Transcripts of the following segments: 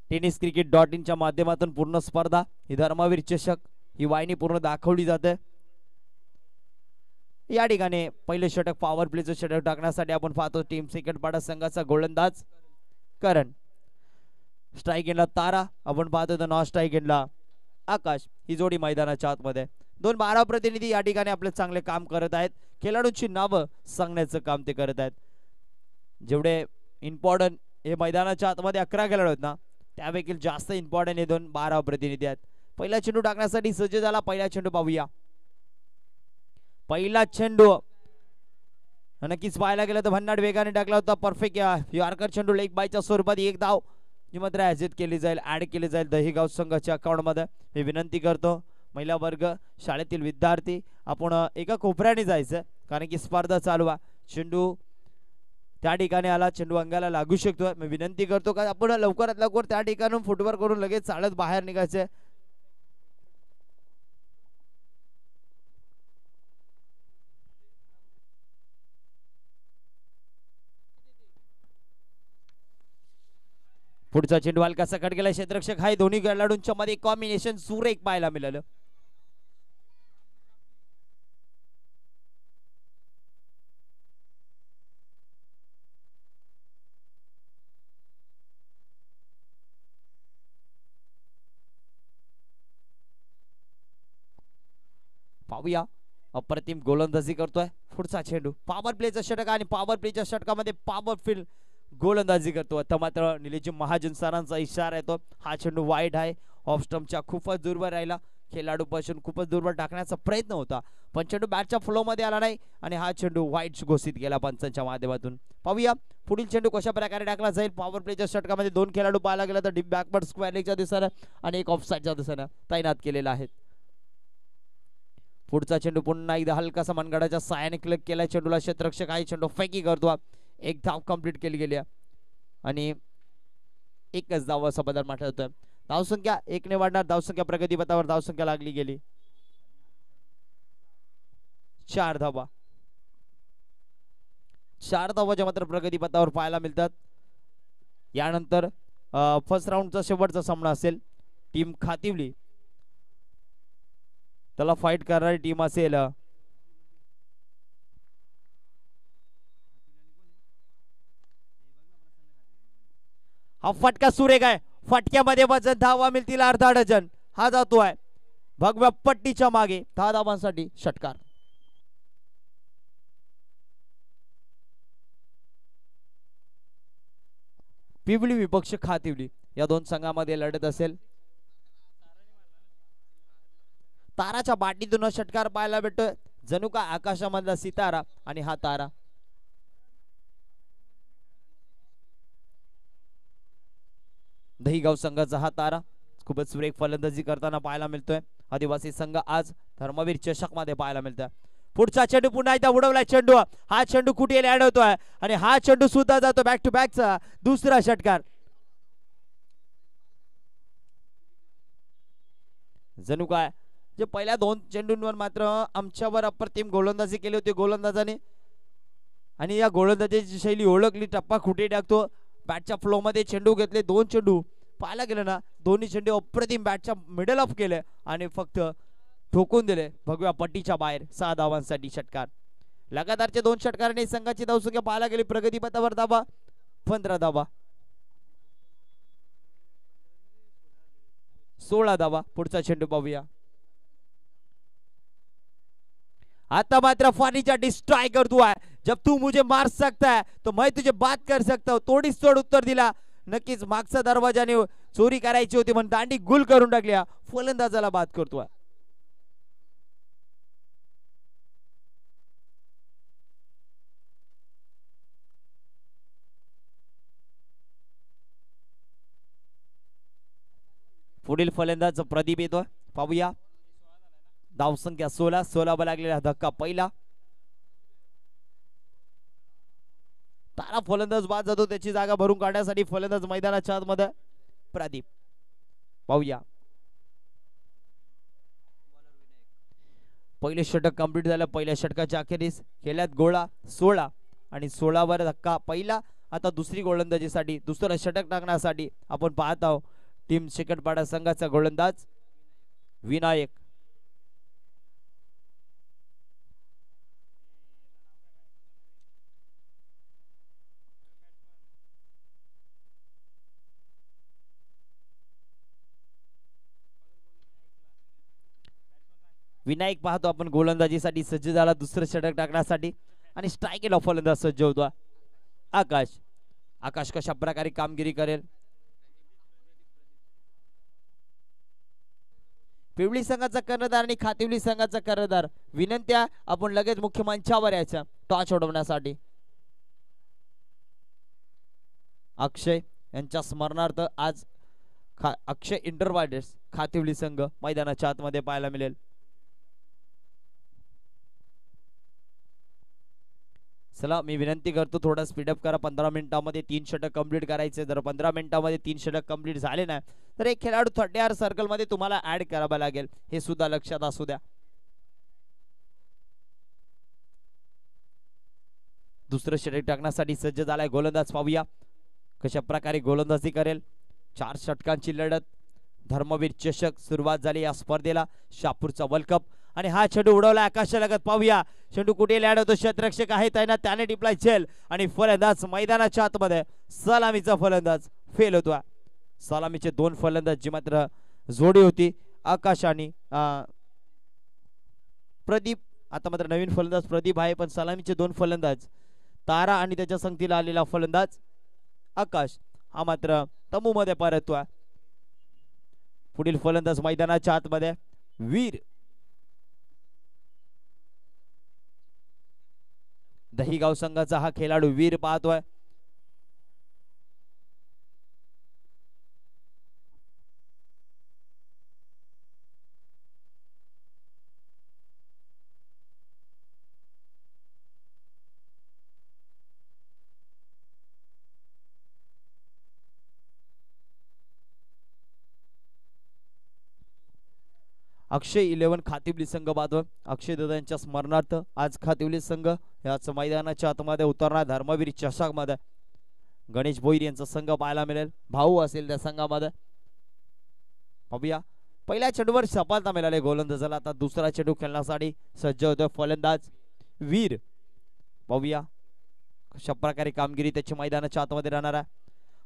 tenniscricket.in च्या माध्यमातून पूर्ण स्पर्धा ही धर्मवीर चषक ही वाहिनी पूर्ण दाखवली जाते। या ठिकाणी पहिले षटक पॉवर प्लेचं षटक टाकण्यासाठी आपण पाहतो टीम सिकंदपाडा संघाचा गोलंदाज करण, स्ट्राइक एंडला तारा आपण पाहतो, तर नॉन स्ट्राइक एंडला आकाश। ही जोडी मैदानाच्या आतमध्ये 2-12 प्रतिनिधी या ठिकाणी आपले चांगले काम करत आहेत। खेळाडूंची नावं सांगण्याचं काम ते करत आहेत। जेवढे इम्पॉर्टंट हे मैदानाच्या आतमध्ये 11 खेळाडू आहेत ना, त्यापैकी जास्त इम्पॉर्टंट हे 2-12 प्रतिनिधी आहेत। पहिला चेंडू टाकण्यासाठी सज्ज झाला। पहिला चेंडू पाहूया। पहिला चेंडू नक्कीच पाहायला गेलं तर भन्नाट वेगाने टाकला होता। परफेक्ट यॉर्कर चेंडू लेग बायच्या स्वरूपात एक धाव जी मात्र ॲजिट केली जाईल, ऍड केली जाईल दहीगाव संघाच्या अकाउंट मध्ये। मी विनंती करतो महिला वर्ग, शाळेतील विद्यार्थी आपण एका कोपऱ्याने जायचं, कारण की स्पर्धा चालू आहे। चेंडू त्या ठिकाणी आला, चेंडू अंगाला लागू शकतो। मी विनंती करतो का आपण लवकरात लवकर त्या ठिकाणून फुटवर्क करून लगेच चालत बाहेर निघायचं। पुढचा चेंडू हलका सकट गेला, क्षेत्ररक्षक आहे। दोन्ही खेळाडूंच्या मध्ये कॉम्बिनेशन सुरेख पाहायला मिळालं। पाहूया अप्रतिम गोलंदाजी करतोय। पुढचा चेंडू पॉवर प्लेचा षटक आणि पॉवर प्लेच्या षटकामध्ये पॉवरफुल गोलंदाजी करतो। आता मात्र निलेश महाजन सरांचा इशारा येतो। हा चेंडू वाईट आहे, ऑफ स्टंपच्या खूपच दूरवर राहिला। खेळाडू पासून खूपच दूरवर टाकण्याचा प्रयत्न होता, पण चेंडू बॅटच्या फ्लो मध्ये आला नाही आणि हा चेंडू वाईट घोषित केला पंचांच्या माध्यमातून। पाहूया पुढील चेंडू कशा प्रकारे टाकला जाईल। पॉवर प्लेच्या षटकामध्ये 2 खेळाडू पाहायला गेला तर डीप बॅकवर्ड स्क्वेअर लेगच्या दिशेने आणि एक ऑफसाइडच्या दिशेने तैनात केलेला आहे। पुढचा चेंडू पुन्हा एकदा हलकासा मनगडाच्या साहाय्याने क्लिक केला। चेंडूला क्षेत्ररक्षक आहे, चेंडू फेकी करतो। एक धाव कंप्लीट केली गेली आणि एकच धाव असा बदल मानला जातोय। धावसंख्या 1 ने वाढणार। धावसंख्या प्रगतीपथावर धावसंख्या लागली गेली 4 धावा। 4 धावाच्या मात्र प्रगतीपथावर पाहायला मिळतात। यानंतर फर्स्ट राऊंडचा शेवटचा सामना असेल। टीम खातिवली त्याला फाइट करणारी टीम असेल हा फटका सुरेख आहे। फटक्यामध्ये वजन धावा मिळतील अर्धा डझन। हा जातो आहे भगव्या पट्टीच्या मागे 10 धावांसाठी षटकार। पिवली विपक्ष खातिवली या दोन संघामध्ये लढत असेल। ताराच्या बाटलीतून षटकार पाहायला भेटतोय, जणू का आकाशामधला सितारा आणि हा तारा। दहीगाव संघाचा हा तारा खूपच सुरेख फलंदाजी करताना पाहायला मिळतोय। आदिवासी संघ आज धर्मवीर चषक मध्ये पाहायला मिळतोय। पुढचा चेंडू पुन्हा एकदा उडवलाय चेंडू। हा चेंडू कुठे ऍड होतोय आणि हा चेंडू सुद्धा जातो बॅक टू बॅकचा दुसरा षटकार। जणू काय जे पहिल्या 2 चेंडूंवर मात्र आमच्यावर अप्रतिम गोलंदाजी केली होती गोलंदाजाने, आणि या गोलंदाजीची शैली ओळखली। टप्पा कुठे टाकतो, बॅटच्या फ्लो मध्ये चेंडू घेतले। 2 चेंडू पाहायला गेलं ना, दोन्ही चेंडू अप्रतिम बॅटच्या मिडल ऑफ केले आणि फक्त ठोकून दिले भगव्या पट्टीच्या बाहेर। 6 धावांसाठी षटकार। लगातारचे 2 षटकारांनी संघाची धावसंख्या पाहायला गेली प्रगतीपथावर धावा 15 धावा, 16 धावा। पुढचा चेंडू पाहूया। आता मात्र फानीचा डिस्ट्रॉय करतो है। जब तू मुझे मार सकता है तो मैं तुझे बात कर सकता हूं। तोडीस तोड उत्तर दिला। नक्कीच मागचा दरवाजाने चोरी करायची होती पण दांडी गुल करून टाकल्या। फलंदाजाला बाद करतोय। पुढील फलंदाज प्रदीप येतोय, पाहूया। धावसंख्या 16 वर लागलेला धक्का पहिला। तारा फलंदाज बाद जातो, त्याची जागा भरून काढण्यासाठी फलंदाज मैदानाच्या आतमध्ये प्रदीप। पाहूया पहिले षटक कंप्लीट झालं। पहिल्या षटकाच्या अखेरीस खेळ्यात गोळा 16 आणि 16 वर धक्का पहिला। आता दुसरी गोलंदाजीसाठी दुसरं षटक टाकण्यासाठी आपण पाहत आहोत टीम शेकटपाडा संघाचा गोलंदाज विनायक. विनायक पाहतो आपण गोलंदाजीसाठी सज्ज झाला दुसरं षटक टाकण्यासाठी आणि स्ट्राईकला फलंदाज सज्ज होतो आकाश. आकाश कशा प्रकारे कामगिरी करेल. पिवळी संघाचा कर्णधार आणि खातिवली संघाचा कर्णधार विनंत्या आपण लगेच मुख्य मंचावर यायचा टॉच उडवण्यासाठी. अक्षय यांच्या स्मरणार्थ आज अक्षय इंटरवायडर्स खातिवली संघ मैदानाच्या आतमध्ये पाहायला मिळेल. चला मी विनंती करतो थोडा स्पीडअप करा. 15 मिनिटांमध्ये 3 षटक कंप्लीट करायचे. जर 15 मिनिटांमध्ये 3 षटक कंप्लीट झाले नाही तर एक खेळाडू 30R सर्कल मध्ये तुम्हाला ऍड करावा लागेल, हे सुद्धा लक्षात असू द्या. दुसरं षटक टाकण्यासाठी सज्ज झालाय गोलंदाज. पाहूया कशा प्रकारे गोलंदाजी करेल. 4 षटकांची लढत. धर्मवीर चषक सुरुवात झाली या स्पर्धेला. शहापूरचा वर्ल्ड कप आणि हा चेंडू उडवला आकाशालगत. पाहूया चेंडू कुठे लॅड होतो. क्षेत्ररक्षक आहे त्याने टिपलाय झेल आणि फलंदाज मैदानाच्या आतमध्ये सलामीचा फलंदाज फेल होतो. सलामीचे 2 फलंदाज जी मात्र जोडी होती आकाश आणि प्रदीप. आता मात्र नवीन फलंदाज प्रदीप आहे पण सलामीचे 2 फलंदाज तारा आणि त्याच्या संगतीला आलेला फलंदाज आकाश हा मात्र तंबू मध्ये परततो. पुढील फलंदाज मैदानाच्या आतमध्ये वीर. दहीगाव संघाचा हा खेळाडू वीर पाहतोय. अक्षय 11 खातिवली संघ पाहतोय. अक्षय दादा यांच्या स्मरणार्थ आज खातिवली संघ याच मैदानाच्या आतमध्ये उतरणार. धर्मवीर चषक मध्ये गणेश भोईर यांचा संघ पाहायला मिळेल. भाऊ असेल त्या संघामध्ये. पाहूया पहिल्या चेंडूवर सफलता मिळाली गोलंदाजाला. आता दुसरा चेंडू खेळण्यासाठी सज्ज होतोय फलंदाज वीर. पाहूया कशा प्रकारे कामगिरी त्याची मैदानाच्या आतमध्ये राहणार आहे.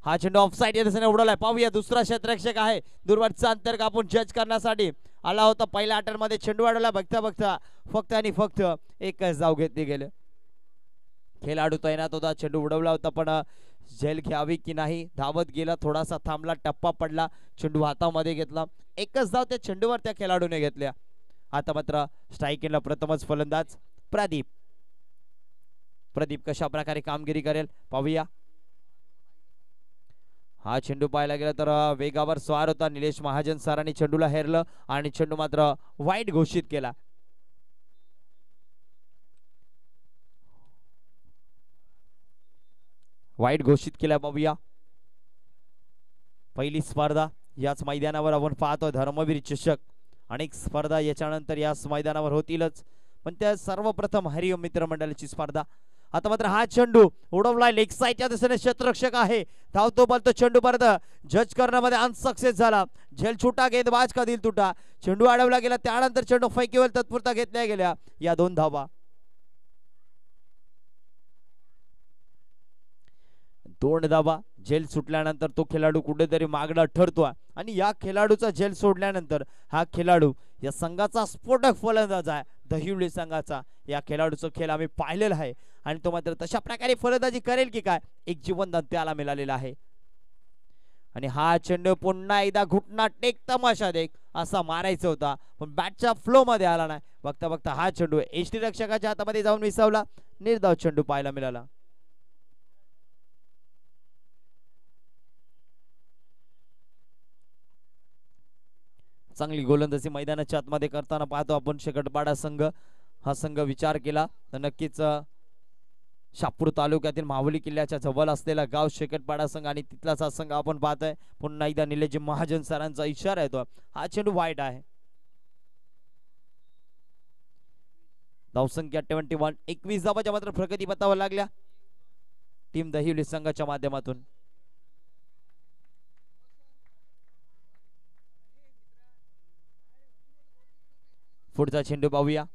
हा चेंडू ऑफसाइड या दिशेने उडवलाय. पाहूया दुसरा क्षेत्ररक्षक आहे दूरवरचा अंतर कापून जज करण्यासाठी आला होता. पहिल्या अटॅकमध्ये चेंडू अडवला. बघता बघता फक्त आणि फक्त एकच धाव घेतली गेले. खेळाडू तैनात होता. चेंडू उडवला होता पण झेल घ्यावी की नाही धावत गेला. थोडासा थांबला. टप्पा पडला. चेंडू हातामध्ये घेतला. एकच धाव त्या चेंडूवर त्या खेळाडूने घेतल्या. आता मात्र स्ट्राईकिंगला प्रथमच फलंदाज प्रदीप. प्रदीप कशा प्रकारे कामगिरी करेल पाहूया. हा चेंडू पाहायला गेला तर वेगावर स्वार होता निलेश महाजन सरांनी चेंडूला हेरलं आणि चेंडू मात्र वाईट घोषित केला. वाईट घोषित केला. पाहूया पहिली स्पर्धा याच मैदानावर आपण पाहतो. धर्मवीर चषक अनेक स्पर्धा याच्यानंतर याच मैदानावर होतीलच पण त्या सर्वप्रथम हरिओम मित्र मंडळाची स्पर्धा. आता मात्र हा चेंडू उडवलाय लेग साइडच्या दिशेने. क्षेत्ररक्षक आहे धावतो बोलतो. चेंडू परत जज करण्यामध्ये अनसक्सेस झाला. झेल छुटा गेंदबाज का दिल तुटा. चेंडू अडवला गेला. त्यानंतर चेंडू फैकीवर तत्पुरता घेतल्या गेल्या. या 2 धावा. 2 धावा. झेल सुटल्यानंतर तो खेळाडू कुठेतरी मागला ठरतो आणि या खेळाडूचा झेल सोडल्यानंतर हा खेळाडू या संघाचा स्फोटक फलंदाज आहे दहिवली संघाचा. या खेळाडूचा खेळ आम्ही पाहिलेला आहे आणि तो मात्र तशा प्रकारे फलंदाजी करेल की काय एक जीवनदान त्याला मिळालेला आहे. आणि हा चेंडू पुन्हा एकदा घुटना टेक तमाशा देख असा मारायचा होता पण बॅटच्या फ्लो मध्ये आला नाही. बघता बघता हा चेंडू एचटी रक्षकाच्या हातामध्ये जाऊन विसावला. निर्धाव चेंडू पाहायला मिळाला. चांगली गोलंदाजी मैदानाच्या आतमध्ये करताना पाहतो आपण शेकटपाडा संघ. हा संघ विचार केला तर नक्कीच शहापूर तालुक्यातील माहुली किल्ल्याच्या जवळ असलेला गाव शेकटपाडा संघ आणि तिथलाच हा संघ आपण पाहतोय. पुन्हा एकदा निलेश महाजन सरांचा इशारा येतो. हा चेंडू वाईट आहे. धावसंख्या 71. 21 धावाच्या मात्र प्रगती पथावर लागल्या टीम दहिवली संघाच्या माध्यमातून. पुढचा चेंडू पाहूया.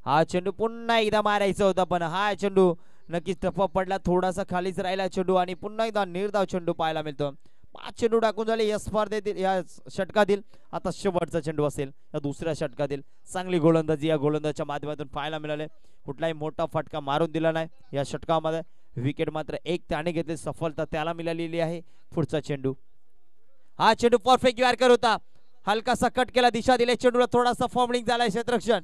हा चेंडू पुन्हा एकदा मारायचा होता पण हा चेंडू नक्कीच टप्पा पडला, थोडासा खालीच राहिला चेंडू आणि पुन्हा एकदा निर्धाव चेंडू पाहायला मिळतो. 5 चेंडू टाकून झाले या स्पर्धेतील, या षटकातील. आता शेवटचा चेंडू असेल या दुसऱ्या षटकातील. चांगली गोलंदाजी या गोलंदाजच्या माध्यमातून पाहायला मिळाले. कुठलाही मोठा फटका मारून दिला नाही या षटकामध्ये. विकेट मात्र एक त्याने घेतली, सफलता त्याला मिळालेली आहे. पुढचा चेंडू, हा चेंडू परफेक्ट यॉर्कर होता, हलकासा कट केला, दिशा दिली चेंडूला, थोडासा फॉर्मलिंग झालाय क्षेत्ररक्षण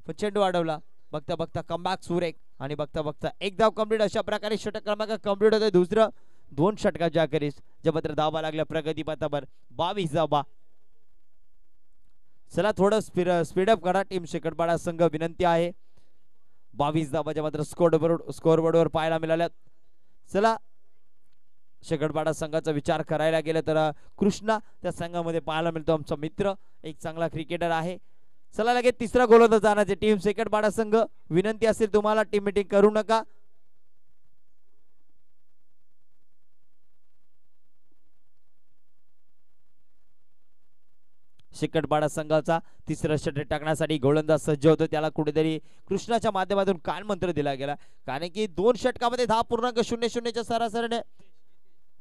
पण चेंडू अडवला. बघता बघता कमबॅक सुरेख आणि बघता बघता एक धाव कंप्लीट. अशा प्रकारे षटक क्रमांक कंप्लीट होते. दुसरं 2 षटकाच्या अखेरीस ज्या मात्र धावा लागल्या प्रगती पथावर 22 धावा. चला थोडं स्पीडअप करा टीम शेकटपाडा संघ, विनंती आहे. 22 धावाच्या मात्र स्कोरबोर्डवर पाहायला मिळाल्या. चला शेकटपाडा संघाचा विचार करायला गेलं तर कृष्णा त्या संघामध्ये पाहायला मिळतो. आमचा मित्र एक चांगला क्रिकेटर आहे. चला लगेच तिसरा गोलंदाज जाण्याचे टीम शेकटपाडा संघ, विनंती असेल तुम्हाला टीम मीटिंग करू नका. शेकटपाडा संघाचा तिसरा षटक टाकण्यासाठी गोलंदाज सज्ज होतो. त्याला कुठेतरी कृष्णाच्या माध्यमातून काय मंत्र दिला गेला, कारण की 2 षटकामध्ये 10.00 च्या सरासरीने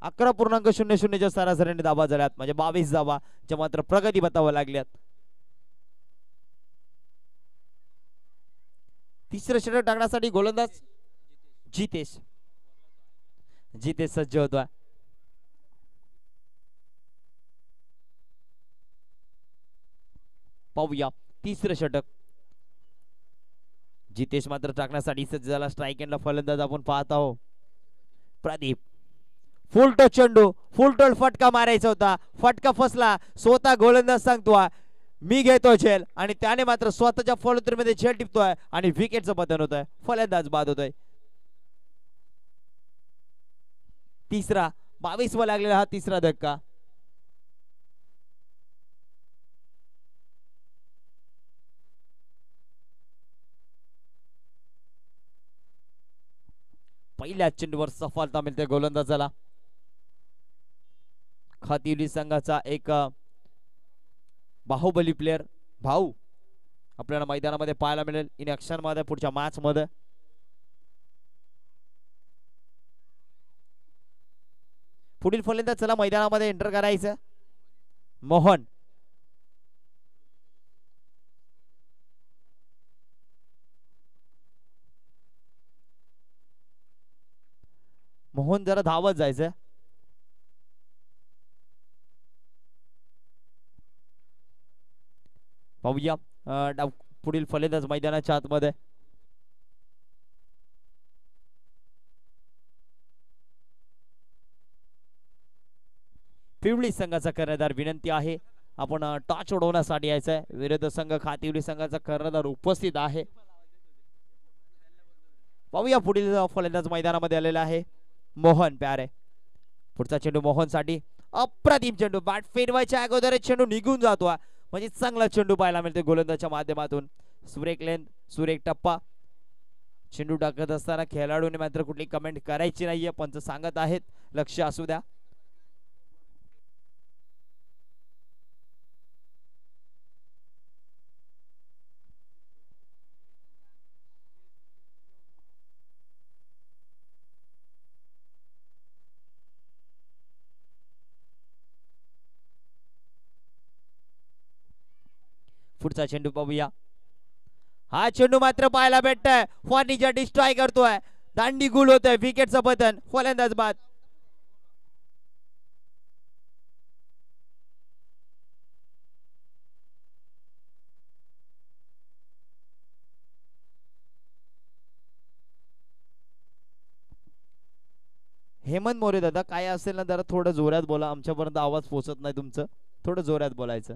11.00 च्या सरासरीने धावा झाल्यात, म्हणजे 22 धावा ज्या मात्र प्रगती पथावर लागल्यात. तिसरं षटक टाकण्यासाठी गोलंदाज जितेश सज्ज होता. पाहूया तिसरं षटक. जितेश मात्र टाकण्यासाठी सज्ज झाला. स्ट्राइक एंडला फलंदाज आपण पाहत आहोत प्रदीप. फुल टच चेंडू, फुल टच फटका मारायचा होता, फटका फसला. स्वतः गोलंदाज सांगतोय मी घेतो झेल आणि त्याने मात्र स्वतःच्या फलंदाजीमध्ये झेल टिपतोय आणि विकेटचं पतन होतंय, फलंदाज बाद होतोय. तिसरा 22 वा लागलेला हा तिसरा धक्का. पहिल्या चेंडूवर सफलता मिळते गोलंदाजाला. खातिवली संघाचा एक बाहुबली प्लेयर भाऊ आपल्याला मैदानामध्ये पाहायला मिळेल इन ऍक्शन मध्ये पुढच्या मॅच मध्ये. पुढील फलंदाज चला मैदानामध्ये एंटर करायचं. मोहन जरा धावत जायचं. पाहूया पुढील फलंदाज मैदानाच्या आतमध्ये. पिवळी संघाचा कर्णधार, विनंती आहे आपण टॉच उडवण्यासाठी यायचंय. विरुद्ध संघ खातिवली संघाचा कर्णधार उपस्थित आहे. पाहूया पुढील फलंदाज मैदानामध्ये आलेला आहे मोहन प्यारे. पुढचा चेंडू मोहन साठी, अप्रतिम चेंडू, बॅट फेरवायच्या अगोदर चेंडू निघून जातो, म्हणजे चांगला चेंडू पाहायला मिळतो गोलंदाजच्या माध्यमातून. सुरेख लेंथ, सुरेख टप्पा. चेंडू टाकत असताना खेळाडूने मात्र कुठली कमेंट करायची नाहीये, पंच सांगत आहेत, लक्ष असू द्या. पुढचा चेंडू पाहूया. हा चेंडू मात्र पाहायला भेटतोय, फर्निचर डिस्ट्रॉय करतोय, दांडी गुल होतोय, विकेटचं पतन, फलंदाज बाद. हेमंत मोरे दादा, काय असेल ना जरा थोडं जोरात बोला, आमच्यापर्यंत आवाज पोहोचत नाही तुमचं, थोडं जोरात बोलायचं.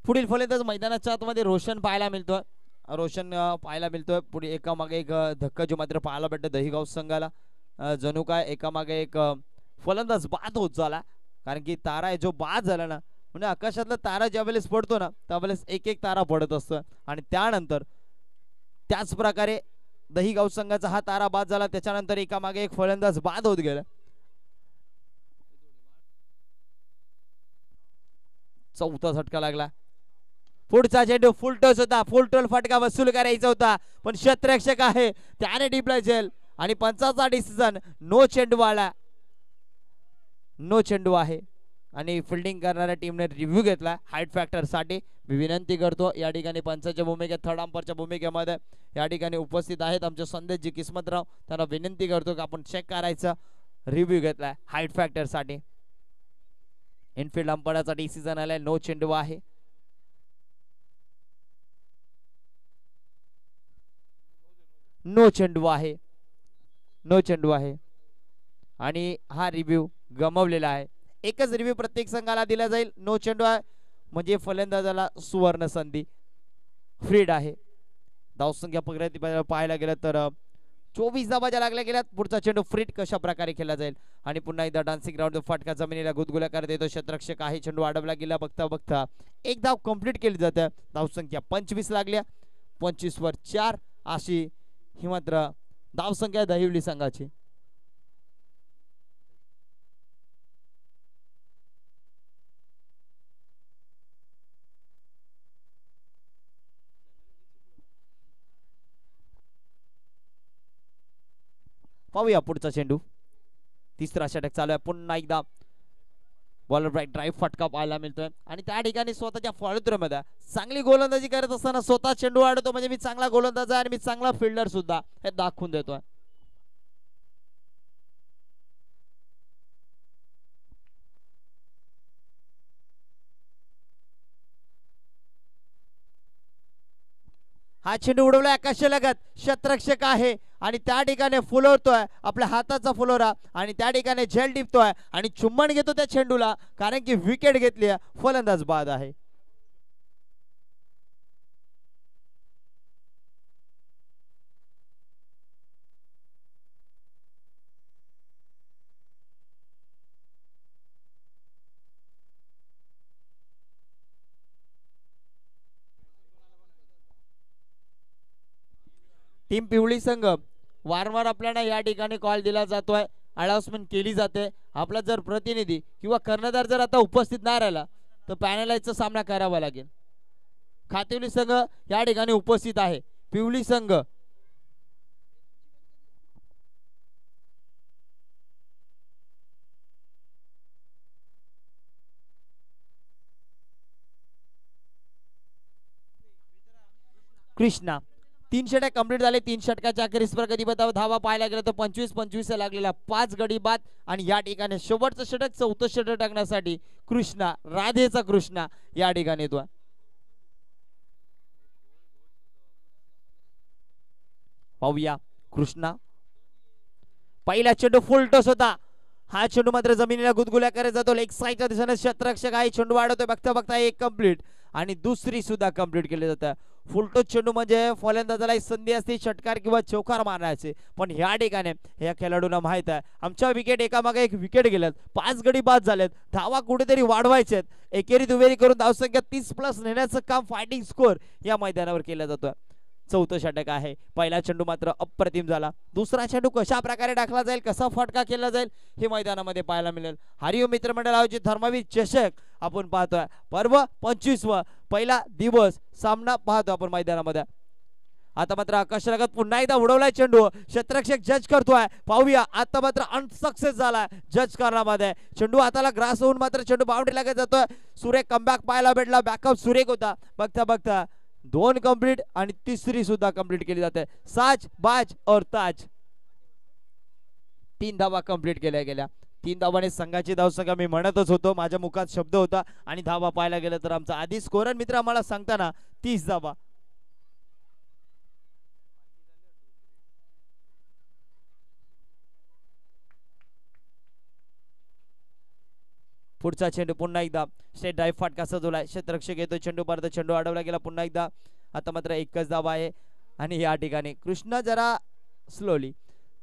पुढील फलंदाज मैदानाच्या आतमध्ये रोशन पाहायला मिळतोय. पुढे एकामागे एक धक्का जो मात्र पाहायला भेटतो दहीगाव संघाला. जणू काय एकामागे एक फलंदाज बाद होत झाला, कारण की तारा आहे जो बाद झाला ना, म्हणजे आकाशातला तारा ज्यावेळेस पडतो ना त्यावेळेस एक एक तारा पडत असतो आणि त्यानंतर त्याच प्रकारे दहीगाव संघाचा हा तारा बाद झाला, त्याच्यानंतर एकामागे एक फलंदाज बाद होत गेला. चौथा झटका लागला. पुढचा चेंडू फुल टच होता, फुल टोल फटका वसूल करायचा होता, पण क्षेत्ररक्षक आहे त्याने डिप्लॉय झेल आणि पंचाचा डिसिजन नो चेंडू आला. नो चेंडू आहे आणि फिल्डिंग करणाऱ्या टीमने रिव्ह्यू घेतला हाईट फॅक्टर साठी. मी विनंती करतो या ठिकाणी पंचाच्या भूमिकेत थर्ड अंपरच्या भूमिकेमध्ये या ठिकाणी उपस्थित आहेत आमचे संदेशजी किस्मतराव, त्यांना विनंती करतो की आपण चेक करायचं. रिव्ह्यू घेतलाय हाईट फॅक्टर साठी. इनफिल्ड अंपराचा डिसिजन आलाय नो चेंडू आहे. नो चेंडू आहे. नो चेंडू आहे आणि हा रिव्ह्यू गमावलेला आहे. एकच रिव्ह्यू प्रत्येक संघाला दिला जाईल. नो चेंडू आहे म्हणजे फलंदाजाला सुवर्ण संधी. फ्रीड आहे. धावसंख्या प्रगती पाहायला गेलं तर 24 धावा ज्या लागल्या गेल्यात. पुढचा चेंडू फ्रीड कशा प्रकारे खेळला जाईल आणि पुन्हा एकदा डान्सिंग ग्राउंड फटका जमिनीला गुदगुल्या करत येतो. क्षेत्ररक्षक आहे. चेंडू अडवला गेला. बघता बघता एक धाव कंप्लीट केली जाते. धावसंख्या 25 लागल्या. 25 वर 4 अशी ही मात्र धावसंख्या दहिवली संघाची. पाहूया पुढचा चेंडू. तिसरा षटक चालू आहे. पुन्हा एकदा बॉलर ब्राईट ड्राईव्ह फटका पाहायला मिळतोय आणि त्या ठिकाणी स्वतःच्या फॉलोथ्रोमध्ये चांगली गोलंदाजी करत असताना स्वतः चेंडू अडवतो म्हणजे मी चांगला गोलंदाज आहे आणि मी चांगला फिल्डर सुद्धा हे दाखवून देतोय. हा चेंडू उडवलाय आकाशालगत. क्षेत्ररक्षक आहे आणि त्या ठिकाणी फुलवतोय आपल्या हाताचा फुलोरा आणि त्या ठिकाणी झेल टिपतोय आणि चुंबन घेतो त्या चेंडूला कारण की विकेट घेतली. फलंदाज बाद आहे. टीम पिवळी संघ वारंवार आपल्याला या ठिकाणी कॉल दिला जातोय, अनाउन्समेंट केली जाते. आपला जर प्रतिनिधी किंवा कर्णधार जर आता उपस्थित नाही राहिला तर पॅनलाइजचा सामना करावा लागेल. खातिवली संघ या ठिकाणी उपस्थित आहे. पिवळी संघ कृष्णा 3 षटक कंप्लीट झाले. 3 षटकाच्या अखेरीस प्रगती बताव धावा पाहायला गेलं तर 25-25 लागलेला 5 गडी बाद आणि या ठिकाणी शेवटचं षटक चौथं षटक टाकण्यासाठी कृष्णा राधेचा कृष्णा या ठिकाणी येतो. पाहूया कृष्णा. पहिला चेंडू फुल टॉस होता. हा चेंडू मात्र जमिनीला गुदगुल्या करत जातो. लेग साईडच्या दिशेने क्षेत्ररक्षक आहे. चेंडू वाढवतोय. बघता बघता एक कंप्लीट आणि दुसरी सुद्धा कंप्लीट केली जाते. फुलटो चेंडू म्हणजे फलंदाजाला संधी असते षटकार किंवा चौकार मारण्याचे, पण ह्या ठिकाणी या खेळाडूंना माहित आहे आमच्या विकेट एकामागे एक विकेट गेल्यात. 5 गडी बाद झालेत. धावा कुठेतरी वाढवायचे. एकेरी दुहेरी करून धावसंख्या 30+ नेण्याचं काम फायटिंग स्कोर या मैदानावर केलं जातं. चौथं षटक आहे. पहिला चेंडू मात्र अप्रतिम झाला. दुसरा चेंडू कशा प्रकारे टाकला जाईल, कसा फटका केला जाईल हे मैदानामध्ये पाहायला मिळेल. हरिओम मित्रमंडळ आयोजित धर्मवीर चषक आपण पाहतोय. पर्व 25वा पहिला दिवस सामना पाहतो आपण मैदानामध्ये. आता मात्र आकाशरागात पुन्हा एकदा उडवलाय चेंडू. क्षेत्ररक्षक जज करतोय. पाहूया आता मात्र अनसक्सेस झालाय जज करण्यामध्ये. चेंडू हाताला ग्रास होऊन मात्र चेंडू बाउंड्री लागत जातोय. सुरेख कमबॅक पाहायला भेटला. बॅकअप सुरेख होता. बघता बघता 2 कंप्लीट आणि तिसरी सुद्धा कंप्लीट केली जाते. साज बाज और ताज. 3 धावा कंप्लीट केल्या गेल्या. 3 धावाने संघाची धावसंख्या मी म्हणतच होतो, माझ्या मुखात शब्द होता आणि धावा पाहायला गेलं तर आमचा आधी स्कोरर मित्र आम्हाला सांगताना 30 धावा. पुढचा चेंडू पुन्हा एकदा स्टेट ड्राईव्ह फटका सजवलाय. क्षेत्ररक्षक येतो. चेंडू परत चेंडू अडवला गेला पुन्हा एकदा. आता मात्र एकच धावा आहे आणि या ठिकाणी कृष्णा जरा स्लोली.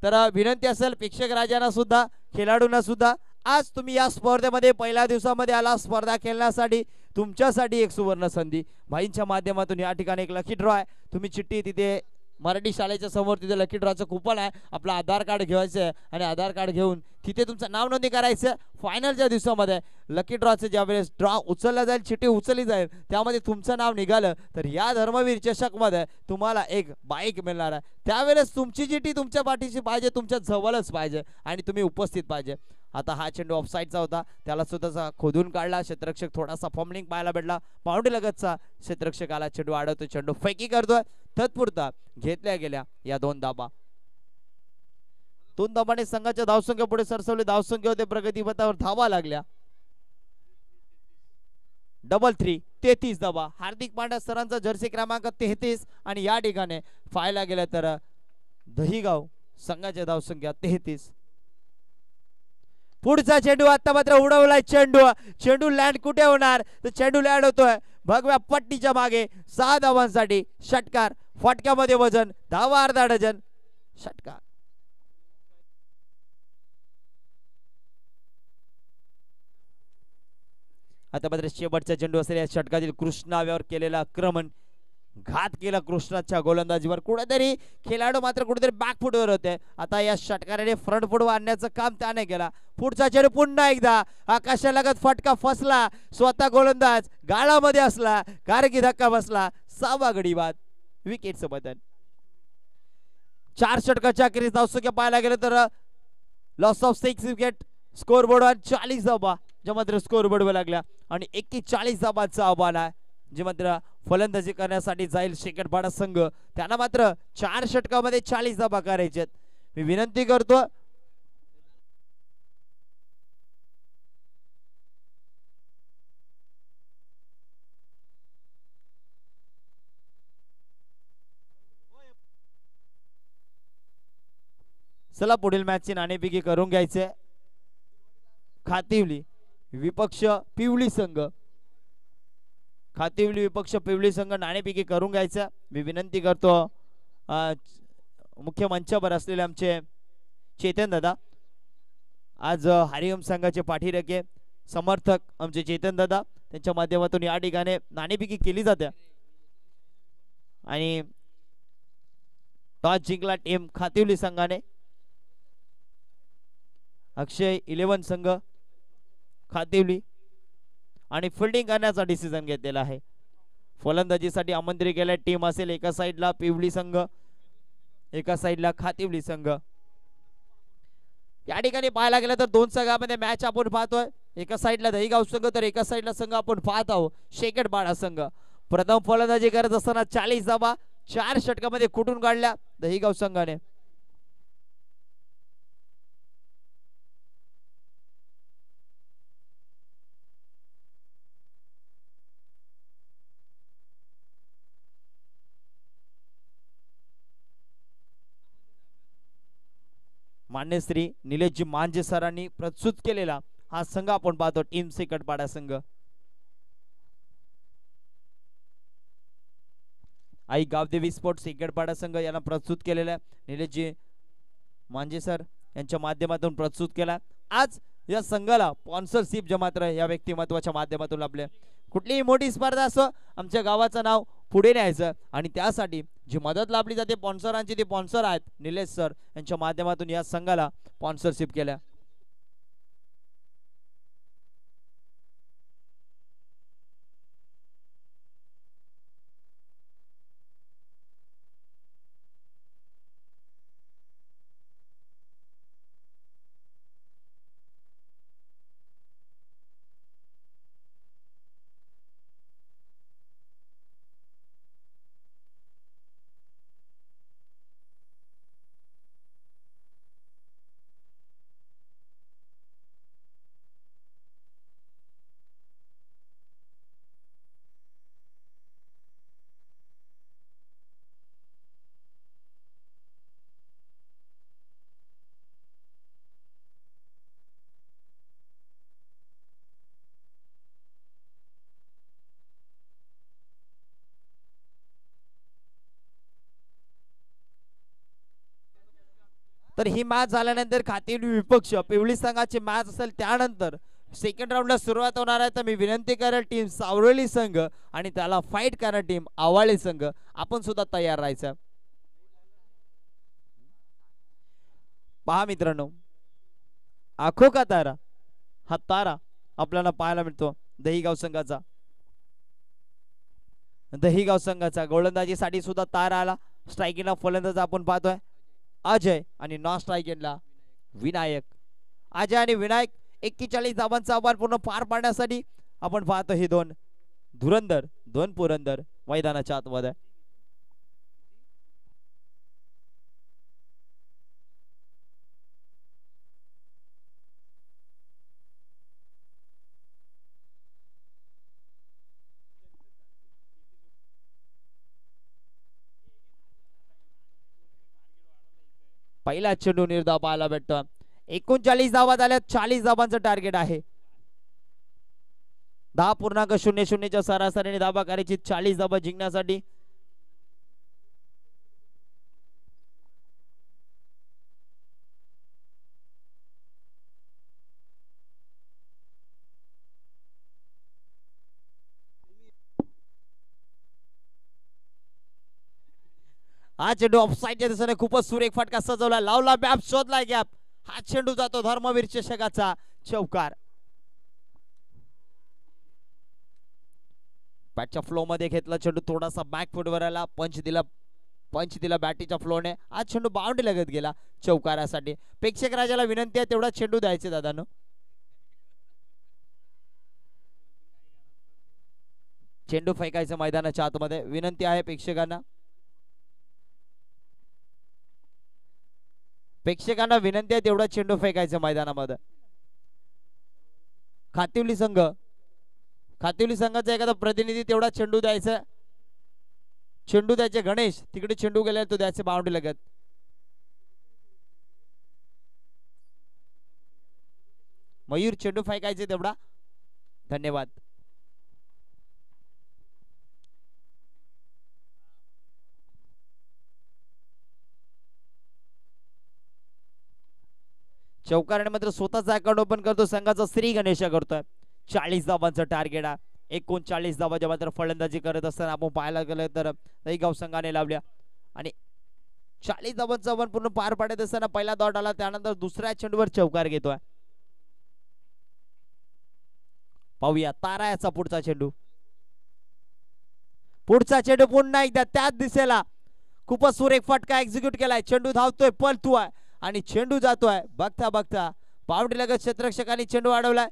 तर विनंती असेल प्रेक्षक राजांना सुद्धा खेळाडूंना सुद्धा, आज तुम्ही या स्पर्धेमध्ये पहिल्या दिवसामध्ये आला स्पर्धा खेळण्यासाठी, तुमच्यासाठी एक सुवर्ण संधी भाईंच्या माध्यमातून या ठिकाणी एक लकी ड्रॉ आहे. तुम्ही चिठ्ठी तिथे मराठी शाळेच्या समोर तिथे लकी ड्रॉचं कुपन आहे. आपलं आधार कार्ड घ्यायचं आहे आणि आधार कार्ड घेऊन तिथे तुमचं नाव नोंदणी करायचं. फायनलच्या दिवसामध्ये लकी ड्रॉचं ज्यावेळेस ड्रॉ उचलला जाईल, चिठ्ठी उचलली जाईल, त्यामध्ये तुमचं नाव निघालं तर या धर्मवीर चषकमध्ये तुम्हाला एक बाईक मिळणार आहे. त्यावेळेस तुमची चिठ्ठी तुमच्या पाठीशी पाहिजे, तुमच्या जवळच पाहिजे आणि तुम्ही उपस्थित पाहिजे. आता हा चेंडू ऑफसाईडचा होता, त्याला सुद्धा खोदून काढला. क्षेत्ररक्षक थोडासा फॉर्मलिंग पाहायला भेटला. बाउंड्री लगतचा क्षेत्ररक्षक आला, चेंडू अडवतो, चेंडू फेकी करतोय. तत्पुरता घेतल्या गेल्या या दोन धाबा. दोन धाबाने संघाच्या धावसंख्या पुढे सरसवले. धावसंख्या होते प्रगतीपथावर, धावा लागल्या डबल 3 33 धाबा. हार्दिक पांड्या सरांचा जर्सी क्रमांक 33 आणि या ठिकाणी पाहायला गेलं तर दहीगाव संघाच्या धावसंख्या 33. पुढचा चेंडू आता मात्र उडवलाय. चेंडू लँड कुठे होणार तर चेंडू लँड होतोय भगव्या पट्टीच्या मागे. 6 धावांसाठी षटकार. फटक्यामध्ये वजन, धावा अर्धा डझन, षटकार. आता मात्र शेवटचा चेंडू असेल. या षटकातील कृष्णावर केलेला आक्रमण, घात केला कृष्णाच्या गोलंदाजीवर. कुठेतरी खेळाडू मात्र कुठेतरी बॅकफुटवर होते. आता या षटकाराने फ्रंट फुट आणण्याचं काम त्याने केला. पुढचा चेंडू पुन्हा एकदा आकाशालगत फटका फसला. स्वतः गोलंदाज गाळामध्ये असला, कारगी धक्का बसला. 6वा गडी बाद, विकेटचं बदल. 4 षटकाच्या अखेरीस धावसंख्या पाहायला गेलं तर लॉस ऑफ 6 विकेट. स्कोर बोर्डवर 40 धावा ज्या मात्र स्कोर बोर्डवर लागल्या आणि 41 धावांचं आव्हान आहे जे मात्र फलंदाजी करण्यासाठी जाईल शेकटपाडा संघ. त्यांना मात्र 4 षटकामध्ये 40 धावा करायचे. मी विनंती करतो चला पुढील मॅचची नाणेफेकी करून घ्यायचे. खातिवली विपक्ष पिवळी संघ, खातिवली विपक्ष पिवळी संघ नाणेफेकी करून घ्यायचं. मी विनंती करतो मुख्य मंचावर असलेले आमचे चेतन दादा, आज हरिओम संघाचे पाठीराखे समर्थक आमचे चेतन दादा, त्यांच्या माध्यमातून या ठिकाणी नाणेफेकी केली जाते आणि टॉस जिंकला टीम खातिवली संघाने. अक्षय 11 संघ खातिवली आणि फिल्डिंग करण्याचा डिसिजन घेतलेला आहे. फलंदाजीसाठी आमंत्रित केलेला टीम असेल एका साइडला पिवळी संघ, एका साइडला खातिवली संघ. या ठिकाणी पाहायला गेलं तर 2 संघांमध्ये मॅच आपण पाहतोय. एका साइडला दहीगाव संघ तर एका साइडला संघ आपण पाहत आहोत शेकटपाडा संघ. प्रथम फलंदाजी करत असताना 40 धावा 4 षटकामध्ये कुठून काढल्या दहीगाव संघाने. मान्य श्री निलेशजी मांजे सरांनी प्रस्तुत केलेला हा संघ आपण पाहतो टीम शेकटपाडा संघ. आई गावदेवी स्पोर्ट्स शेकटपाडा संघ यांना प्रस्तुत केलेला निलेशजी मांजे सर यांच्या माध्यमातून प्रस्तुत केला. आज या संघाला स्पॉन्सरशिप जे मात्र या व्यक्तिमत्वाच्या माध्यमातून लाभले. कुठलीही मोठी स्पर्धा असो आमच्या गावाचं नाव पुढे न्यायचं आणि त्यासाठी जी मदत लाभली जाते स्पॉन्सरांची, ते स्पॉन्सर आहेत निलेश सर यांच्या माध्यमातून या संघाला स्पॉन्सरशिप केल्या. तर ही मॅच झाल्यानंतर खातिवली विपक्ष पिवळी संघाची मॅच असेल. त्यानंतर सेकंड राऊंडला सुरुवात होणार आहे. तर मी विनंती करेल टीम सावरली संघ आणि त्याला फाईट करणार टीम आवाळे संघ आपण सुद्धा तयार राहायचं. पहा मित्रांनो, आखो का तारा, हा तारा आपल्याला पाहायला मिळतो दहीगाव संघाचा. दहीगाव संघाचा गोलंदाजीसाठी सुद्धा तारा आला. स्ट्रायकिंगला फलंदाज आपण पाहतोय अजय आणि नॉन स्ट्रायकिंगला विनायक. अजय आणि विनायक 41 धावांचा आव्हान पूर्ण पार पाडण्यासाठी आपण पाहतो हे दोन धुरंधर, दोन पुरंदर मैदानाच्या आतमध्ये. पहिला चेंडू निर्धाव पाहायला भेटतो. 39 धावा झाल्या, 40 धावांचं टार्गेट आहे. 10.00 सरासरीने धावा करायची 40 धावा जिंकण्यासाठी. हा चेंडू ऑफसाईडच्या दिशेने खूपच सुरेख फटका सजवला, लावला बॅप, शोधला गॅप. हा चेंडू जातो धर्मवीर चषकाचा चौकार. बॅटच्या फ्लो मध्ये घेतला चेंडू, थोडासा बॅक फुटवर आला, पंच दिला बॅटीच्या फ्लोने. हा चेंडू बाउंड्री लगत गेला चौकारासाठी. प्रेक्षक राजाला विनंती आहे तेवढा चेंडू द्यायचे दादानो. चेंडू फेकायचं मैदानाच्या आतमध्ये, विनंती आहे प्रेक्षकांना. प्रेक्षकांना विनंती आहे तेवढा चेंडू फेकायचं मैदानामध्ये. खातिवली संघाचा एखादा प्रतिनिधी तेवढा चेंडू द्यायचा. चेंडू द्यायचे गणेश, तिकडे चेंडू गेला तो द्यायचे बाउंड्री लगत. मयूर चेंडू फेकायचे तेवढा, धन्यवाद. चौकारने मात्र स्वतःच अकाउंट ओपन करतो संघाचा श्री गणेशा करतोय. 40 धावांचं टार्गेट आहे. 39 धावांच्या मात्र फलंदाजी करत असताना आपण पाहायला गेलं तर दहीगाव संघाने लावल्या. आणि 40 धावांचं आव्हान पूर्ण पार पाडत असताना पहिला डॉट आला, त्यानंतर दुसऱ्या चेंडूवर चौकार घेतोय. पाहूया तारा याचा पुढचा चेंडू. पुढचा चेंडू पुन्हा एकदा त्याच दिशेला खूपच सुरेख फटका एक्झिक्यूट केलाय. चेंडू धावतोय, पळतोय आणि चेंडू जातोय. बघता बघता बाउंड्री लगत क्षेत्ररक्षकांनी चेंडू अडवलाय.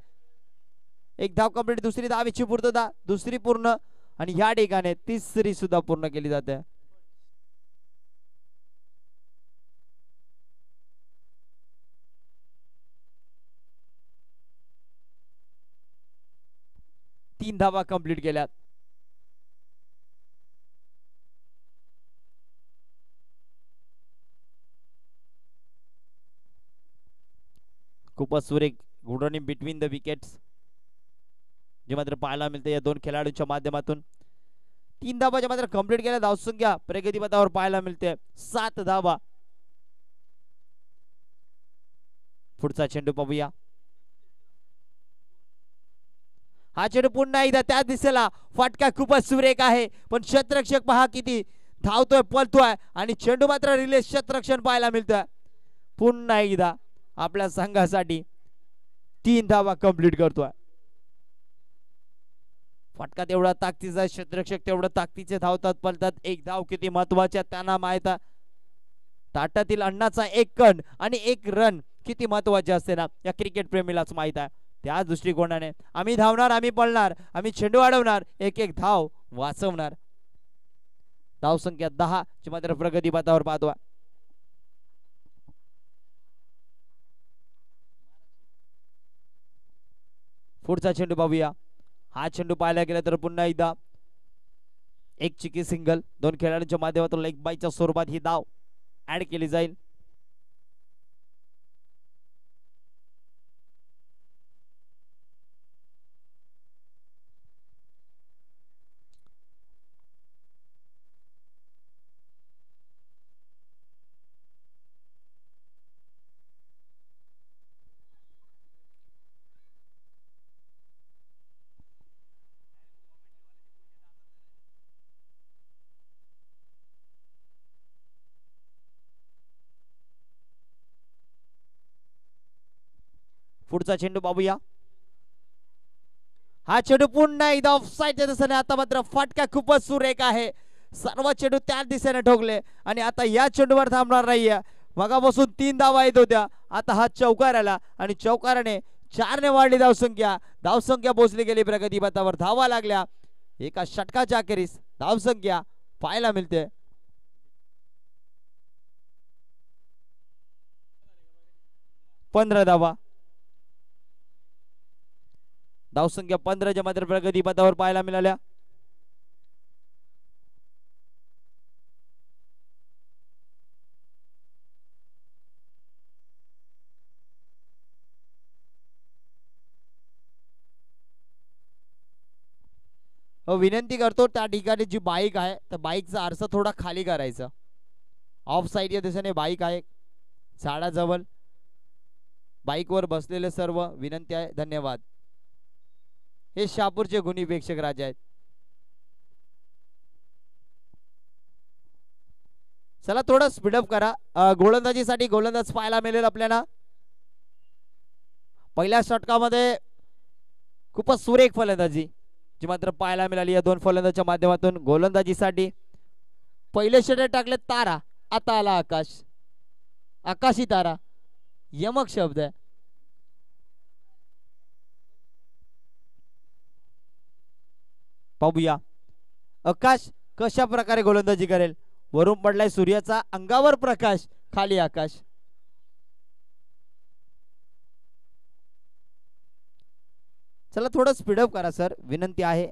एक धाव कंप्लीट, दुसरी धावेची पूर्तता, दुसरी पूर्ण आणि ह्या ठिकाणी तिसरी सुद्धा पूर्ण केली जाते. तीन धावा कंप्लीट केल्यात. खूपच सुरेख गुडरनी बिटवीन द विकेट्स जे मात्र पाहायला मिळते या दोन खेळाडूंच्या माध्यमातून. 3 धावाच्या मात्र कंप्लीट केल्या. धावसंख्या प्रगतीपथावर पाहायला मिळते 7 धावा. पुढचा चेंडू पाहूया. हा चेंडू पुन्हा एकदा त्याच दिशेला, फटका खूपच सुरेख आहे, पण क्षेत्ररक्षक पहा किती धावतोय, पळतोय आणि चेंडू मात्र रिलेस क्षेत्ररक्षण पाहायला मिळतोय. पुन्हा एकदा आपल्या संघासाठी 3 धावा कंप्लीट करतोय. फटका तेवढा ताकदीचा, क्षेत्ररक्षक तेवढं ताकदीचे धावतात, पळतात. एक धाव किती महत्वाच्या त्यांना माहित आहे. ताटातील अन्नाचा एक कण आणि एक रन किती महत्वाचे असते ना, या क्रिकेट प्रेमीलाच माहित आहे. त्याच दृष्टिकोनाने आम्ही धावणार, आम्ही पळणार, आम्ही चेंडू अडवणार, एक एक धाव वाचवणार. धावसंख्या 10 ची मात्र प्रगती पथावर पाहतोय. पुढचा चेंडू पाहूया. हा चेंडू पाहायला गेला तर पुन्हा एकदा एक चिकी सिंगल, दोन खेळाडूंच्या माध्यमातून लेग बायच्या स्वरूपात ही धाव ऍड केली जाईल. पुढचा चेंडू पाहूया. हा चेंडू पुन्हा एकदा ऑफसाईडच्या दिशेने. आता मात्र फटका खूपच सुरेख आहे. सर्व चेंडू त्याच दिशेने ठोकले आणि आता या चेंडूवर थांबणार नाहीये. मगापासून 3 धावा येत होत्या, आता हा चौकार आला आणि चौकाराने 4 ने वाढली धावसंख्या. धावसंख्या पोहोचली गेली प्रगतीपथावर. धावा लागल्या. एका षटकाच्या अखेरीस धावसंख्या पाहायला मिळते. धावा. धावसंख्या 15 मात्र प्रगतीपथावर पाहायला मिळाल्या. विनंती करतो त्या ठिकाणी जी बाईक आहे त्या बाईकचा आरसा थोडा खाली करायचा. ऑफ साईड या दिशेने बाईक आहे झाडाजवळ. बाईकवर बसलेले सर्व विनंती आहे. धन्यवाद. हे शहापूरचे गुणी प्रेक्षक राजे आहेत. चला थोडं स्पीडअप करा. गोलंदाजीसाठी गोलंदाज पाहायला मिळेल आपल्याला. पहिल्या षटकामध्ये खूपच सुरेख फलंदाजी जी मात्र पाहायला मिळाली या दोन फलंदाजाच्या माध्यमातून. गोलंदाजीसाठी पहिले षटक टाकले तारा. आता आला आकाश. आकाशी तारा यमक शब्द आहे. पाहूया आकाश कशा प्रकारे गोलंदाजी करेल. वरून पडलाय सूर्याचा, अंगावर प्रकाश, खाली आकाश. चला थोडं स्पीडअप करा सर, विनंती आहे.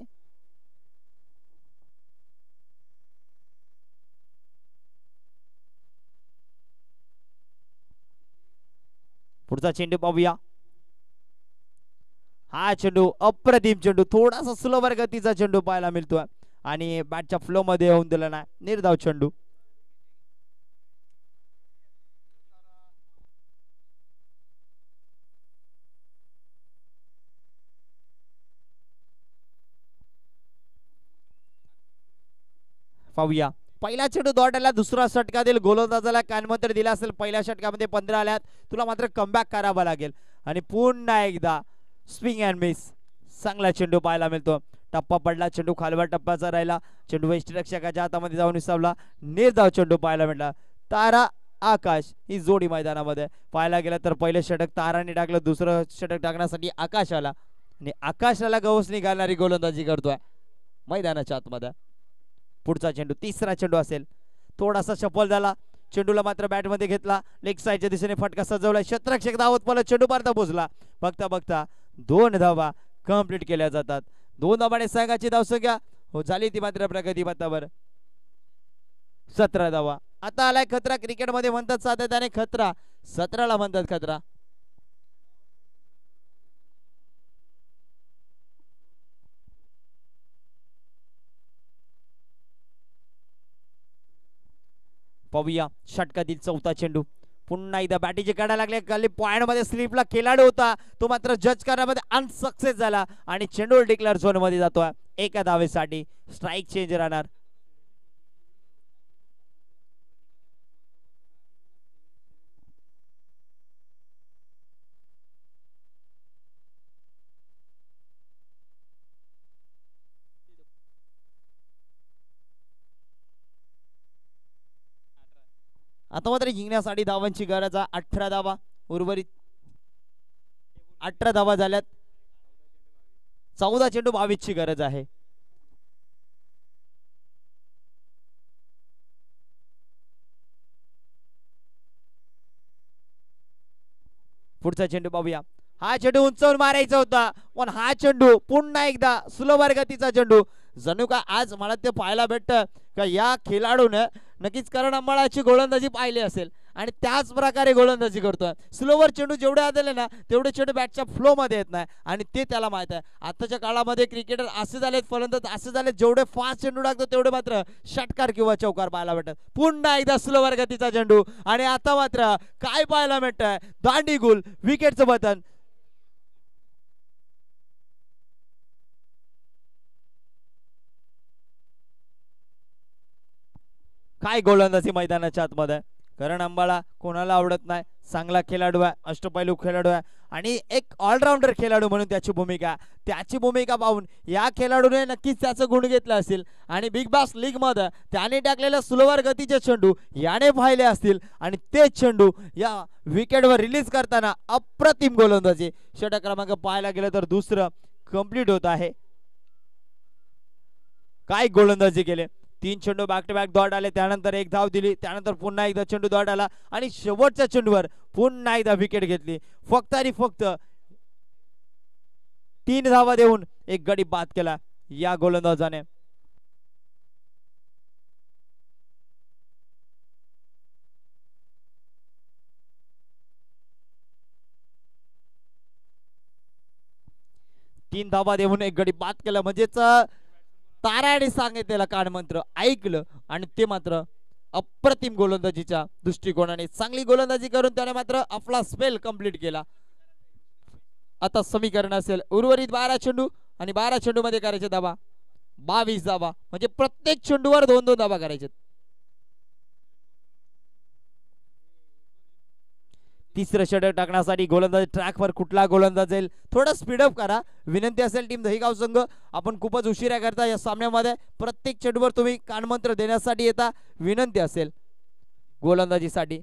पुढचा चेंडू पाहूया. हा चेंडू अप्रतिम चेंडू. थोडासा स्लोवर गतीचा चेंडू पाहायला मिळतोय आणि बॅटच्या फ्लो मध्ये होऊन दिला नाही. निर्धाव चेंडू. पाहूया पहिला चेंडू डॉट आला. दुसरा षटकातील गोलंदाजाला कानमंत्र दिला असेल. पहिल्या षटकामध्ये 15 आल्यात. तुला मात्र कमबॅक करावा लागेल आणि पुन्हा एकदा स्विंग अँड मिस. चांगला चेंडू पाहायला मिळतो. टप्पा पडला. चेंडू खालवर टप्प्याचा राहिला. चेंडू यष्टिरक्षकाच्या हातामध्ये जाऊन विसावला. निर्धाव चेंडू पाहायला मिळाला. तारा आकाश ही जोडी मैदानामध्ये पाहायला गेला तर पहिले षटक ताराने टाकलं. दुसरं षटक टाकण्यासाठी आकाश आला आणि आकाशाला गवसणी घालणारी गोलंदाजी करतोय मैदानाच्या आतमध्ये. पुढचा चेंडू तिसरा चेंडू असेल. थोडासा सफल झाला. चेंडूला मात्र बॅट मध्ये घेतला. लेग साईडच्या दिशेने फटका सजवला. क्षेत्ररक्षक धावत परत चेंडू पारता पोहोचला. बघता बघता 2 धावा कंप्लीट केल्या जातात. 2 धावाने संघाची धावसंख्या हो झाली ती मात्र प्रगतीपथावर 17 धावा. आता आलाय खतरा. क्रिकेटमध्ये म्हणतात सातत्याने खतरा. 17 ला म्हणतात खतरा. पाहूया षटकातील चौथा चेंडू. पुन्हा एकदा बॅटीचे काढा लागले. खाली पॉइंट मध्ये स्लिपला खेळाडू होता तो मात्र जज करण्यामध्ये अनसक्सेस झाला आणि चेंडू डिक्लेअर झोन मध्ये जातोय. एका धावेसाठी स्ट्राइक चेंज राहणार. आता मात्र जिंकण्यासाठी धावांची गरज आहे. 18 धावा उर्वरित. 18 धावा झाल्यात. 14 चेंडू 22 ची गरज आहे. पुढचा चेंडू पाहूया. हा चेंडू उंचावून मारायचा होता पण हा चेंडू पुन्हा एकदा स्लोवर गतीचा चेंडू. जणू का आज मला ते पाहायला भेटतं का या खेळाडूने नक्कीच करण अंबाळाची गोलंदाजी पाहिली असेल आणि त्याच प्रकारे गोलंदाजी करतोय. स्लोवर चेंडू जेवढे आले ना तेवढे चेंडू बॅटच्या फ्लो मध्ये येत नाही आणि ते त्याला माहित आहे. आताच्या काळामध्ये क्रिकेटर असे झालेत, फलंदाज असे झालेत, जेवढे फास्ट चेंडू टाकतो तेवढे मात्र षटकार किंवा चौकार पाहायला भेटतात. पुन्हा एकदा स्लोवर गतीचा चेंडू आणि आता मात्र काय पाहायला भेटतंय. दांडी गुल. विकेटचं बटन. काय गोलंदाजी मैदानाच्या आतमध्ये. करण अंबाळा कोणाला आवडत नाही. चांगला खेळाडू आहे. अष्टपैलू खेळाडू आहे आणि एक ऑलराऊंडर खेळाडू म्हणून त्याची भूमिका पाहून या खेळाडूने नक्कीच त्याचं गुण घेतलं असेल आणि बिग बॉस लीग मध्ये त्याने टाकलेले स्लोवर गतीचे चेंडू याने पाहिले असतील आणि ते चेंडू या विकेटवर रिलीज करताना अप्रतिम गोलंदाजी. षटक क्रमांक पाहायला गेलं तर दुसरं कंप्लीट होत आहे. काय गोलंदाजी केले. 3 चेंडू बॅक टू बॅक डॉट आले, त्यानंतर एक धाव दिली, त्यानंतर पुन्हा एकदा चेंडू डॉट आला आणि शेवटच्या चेंडूवर पुन्हा एकदा विकेट घेतली. फक्त आणि फक्त 3 धावा देऊन एक गडी बाद केला या गोलंदाजाने. तीन धावा देऊन एक गडी बाद केला म्हणजेच ताराने सांगितलेला कानमंत्र ऐकलं आणि ते मात्र अप्रतिम गोलंदाजीच्या दृष्टिकोनाने चांगली गोलंदाजी करून त्याने मात्र आपला स्पेल कंप्लीट केला. आता समीकरण असेल उर्वरित 12 चेंडू आणि 12 चेंडू मध्ये करायचे धावा 22 धावा म्हणजे प्रत्येक चेंडूवर 2-2 धावा करायचे. तिसरं षटक टाकण्यासाठी गोलंदाज ट्रॅकवर कुठला गोलंदाज जाईल थोडं स्पीडअप करा विनंती असेल. टीम दहीगाव संघ आपण खूपच उशिरा करता या सामन्यामध्ये. प्रत्येक चेंडूवर तुम्ही कानमंत्र देण्यासाठी येता विनंती असेल. गोलंदाजीसाठी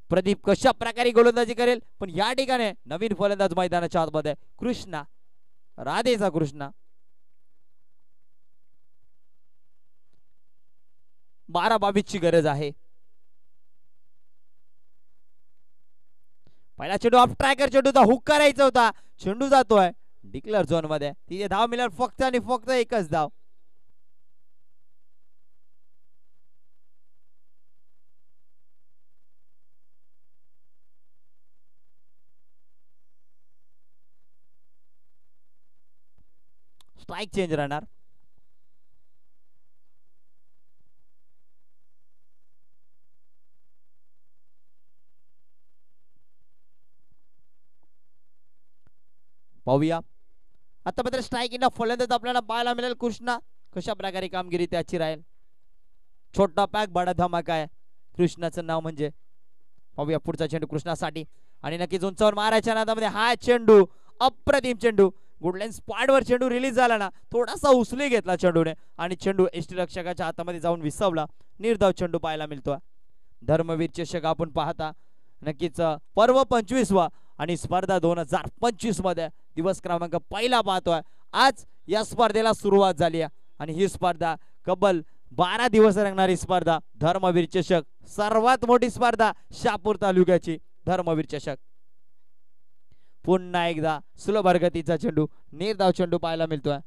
प्रदीप कशा प्रकारे गोलंदाजी करेल पण या ठिकाणी नवीन फलंदाज मैदानाच्या आतमध्ये कृष्णा राधेचा कृष्णा 12-22 ची गरज आहे. पहिला चेंडू ऑफ ट्रॅकर चेंडूचा हुक करायचा होता चेंडू जातोय डिक्लेअर झोन मध्ये. तिथे धाव मिळाल फक्त आणि फक्त एकच धाव. स्ट्राइक चेंज राहणार. पाहूया आता मात्र स्ट्राइक इन फलंदाज आपल्याला पाहायला मिळेल. कृष्णा कशा प्रकारे कामगिरी त्याची राहील. छोटा पॅक बडा धमाका आहे कृष्णाचं नाव म्हणजे. पाहूया पुढचा चेंडू कृष्णासाठी आणि नक्कीच उंचावर मारायच्या नादामध्ये हा चेंडू अप्रतिम चेंडू. गुडलाईन स्पॉट वर चेंडू रिलीज झाला ना थोडासा उसली घेतला चेंडूने आणि चेंडू एसटी रक्षकाच्या हातामध्ये जाऊन विसावला. निर्धाव चेंडू पाहायला मिळतो. धर्मवीर चषक आपण पाहता नक्कीच पर्व 25वा आणि स्पर्धा 2025 मध्ये दिवस क्रमांक पहिला पाहतोय. आज या स्पर्धेला सुरुवात झाली आहे आणि ही स्पर्धा कबल 12 दिवस रंगणारी स्पर्धा धर्मवीर चषक. सर्वात मोठी स्पर्धा शहापूर तालुक्याची धर्मवीर चषक. पुन्हा एकदा सुलभ हरकतीचा चेंडू निर्धाव चेंडू पाहायला मिळतोय.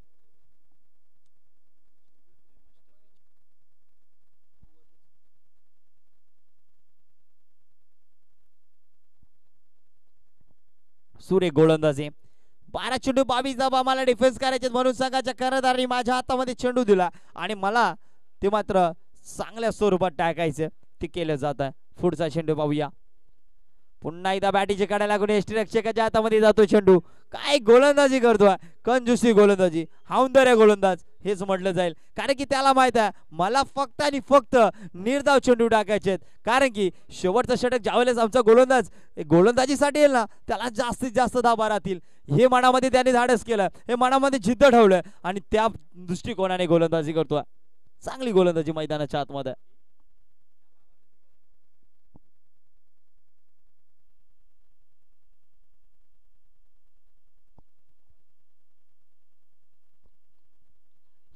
सूर्य गोलंदाजी 12 चेंडू 22 धावा मला डिफेन्स करायचे म्हणून संघाच्या कर्णधारांनी माझ्या हातामध्ये चेंडू दिला आणि मला ते मात्र चांगल्या स्वरूपात टाकायचं ते केलं जात आहे. पुढचा चेंडू पाहूया. पुन्हा एकदा बॅटीचे काढायला लागून एसटी रक्षकाच्या हातामध्ये जातो चेंडू. काय गोलंदाजी करतोय कंजूसी गोलंदाजी हाऊंदर्या गोलंदाज हेच म्हटलं जाईल कारण की त्याला माहित आहे मला फक्त आणि फक्त निर्धाव चेंडू टाकायचे कारण की शेवटचं षटक ज्यावेळेस आमचा गोलंदाज गोलंदाजीसाठी येईल ना त्याला जास्तीत जास्त धावा राहतील हे मनामध्ये त्याने धाडस केलं. हे मनामध्ये जिद्द ठेवलंय आणि त्या दृष्टिकोनाने गोलंदाजी करतोय. चांगली गोलंदाजी मैदानाच्या आतमध्ये.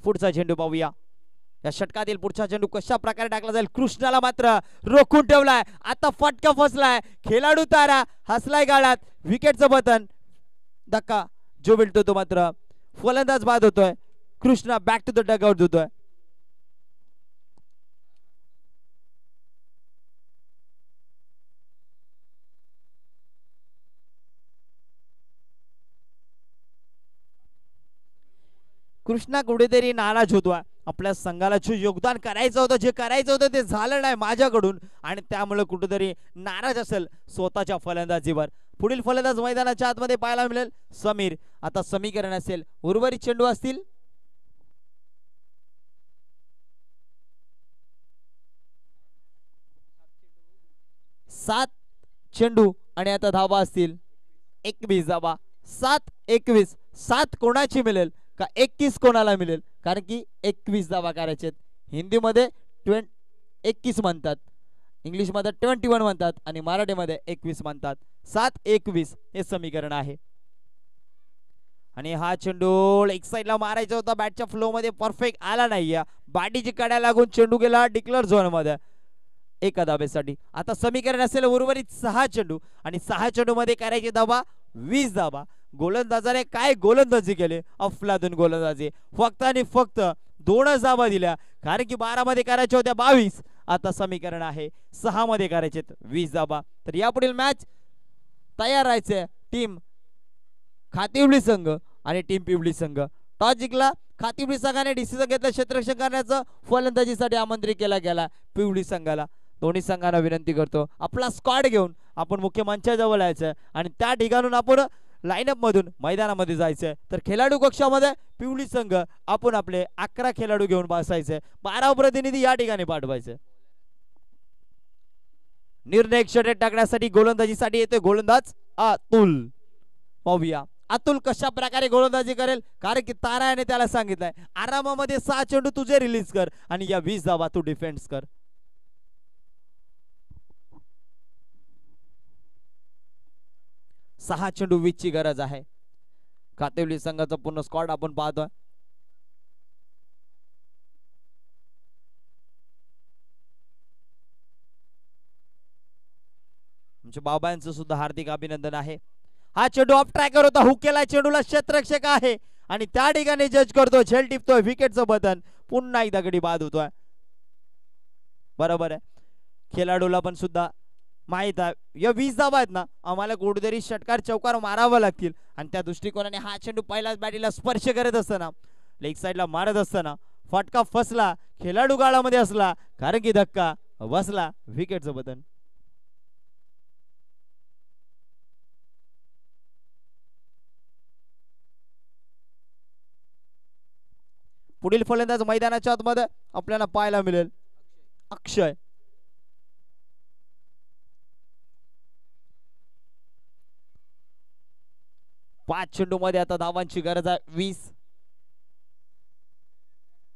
पुढचा चेंडू पाहूया. या षटकातील पुढचा चेंडू कशा प्रकारे टाकला जाईल. कृष्णाला मात्र रोखून ठेवलाय. आता फटका फसलाय. खेळाडू तारा हसलाय गाळात. विकेटचं बटन धक्का जो मिळतो तो मात्र फलंदाज बाद होतोय. Krishna back to the dugout होतोय. कृष्णा कुठेतरी नाराज होतोय. आपल्या संघाला जे योगदान करायचं होतं जे करायचं होतं ते झालं नाही माझ्याकडून आणि त्यामुळे कुठेतरी नाराज असेल स्वतःच्या फलंदाजीवर. पुढील फलंदाज मैदानाच्या आतमध्ये पाहायला मिळेल समीर. आता समीकरण असेल उर्वरित चेंडू असतील 7 चेंडू आणि आता धावा असतील 21 धावा. 7-21. 7 कोणाची मिळेल का 21 कोणाला मिळेल, कारण की 21 धावा करायचे. हिंदीमध्ये 21 म्हणतात, इंग्लिशमध्ये 21 म्हणतात आणि मराठीमध्ये 21 म्हणतात. 7-21 हे समीकरण आहे. आणि हा चेंडू एक साइडला मारायचा होता, बॅटच्या फ्लो मध्ये परफेक्ट आला नाहीये. बाटीची कड्या लागून चेंडू गेला डिक्लेअर झोन मध्ये एका धाबेसाठी. आता समीकरण असेल उर्वरित 6 चेंडू आणि 6 चेंडू मध्ये करायची धावा 20 धावा. गोलंदाजाने काय गोलंदाजी केले, अफलातून गोलंदाजी. फक्त आणि फक्त 2 धावा दिल्या, कारण की 12 मध्ये करायच्या होत्या 22. आता समीकरण आहे 6 मध्ये करायचे 20 धावा. तर यापुढील मॅच तयार राहायचे टीम खातिवली संघ आणि टीम पिवळी संघ. टॉस जिंकला खातिवली संघाने, डिसिजन घेतलं क्षेत्ररक्षण करण्याचं. फलंदाजीसाठी आमंत्रित केला गेला पिवळी संघाला. दोन्ही संघांना विनंती करतो आपला स्क्वॉड घेऊन आपण मुख्य मंचाजवळ यायचं आणि त्या ठिकाणून आपण लाईनअप मधून मैदानामध्ये जायचंय. तर खेळाडू कक्षामध्ये पिवळी संघ आपण आपले 11 खेळाडू घेऊन बसायचे. 12 प्रतिनिधी या ठिकाणी पाठवायचे. निर्णायक षटक टाकण्यासाठी गोलंदाजीसाठी येतोय गोलंदाज अतुल. पाहूया अतुल कशा प्रकारे गोलंदाजी करेल, कारण की तारा याने त्याला सांगितलंय आरामामध्ये 6 चेंडू तुझे रिलीज कर आणि या 20 धावा तू डिफेन्स कर. 6 चेंडू 20 ची गरज आहे. खातिवली संघाचा पूर्ण स्क्वॉड आपण पाहतोय. आमच्या बाबांचं सुद्धा हार्दिक अभिनंदन आहे. हा चेंडू ऑफ ट्रॅकर होता, हुक केला चेंडूला, क्षेत्ररक्षक आहे आणि त्या ठिकाणी जज करतो, झेल टिपतोय, विकेटचं बटन पुन्हा एकदा गडी बाद होतोय. बरोबर आहे, खेळाडूला पण सुद्धा माहित आहे या 20 धावा आहेत ना, आम्हाला कुठेतरी षटकार चौकार मारावं लागतील आणि त्या दृष्टिकोनाने हा चेंडू पहिल्याच बॅटीला स्पर्श करत असताना, लेग साइडला मारत असताना फटका फसला, खेळाडू गाळामध्ये असला, कारण की धक्का बसला, विकेटचं बटन. पुढील फलंदाज मैदानाच्या आतमध्ये आपल्याला पाहायला मिळेल अक्षय. पाच चेंडू मध्ये आता धावांची गरज आहे 20.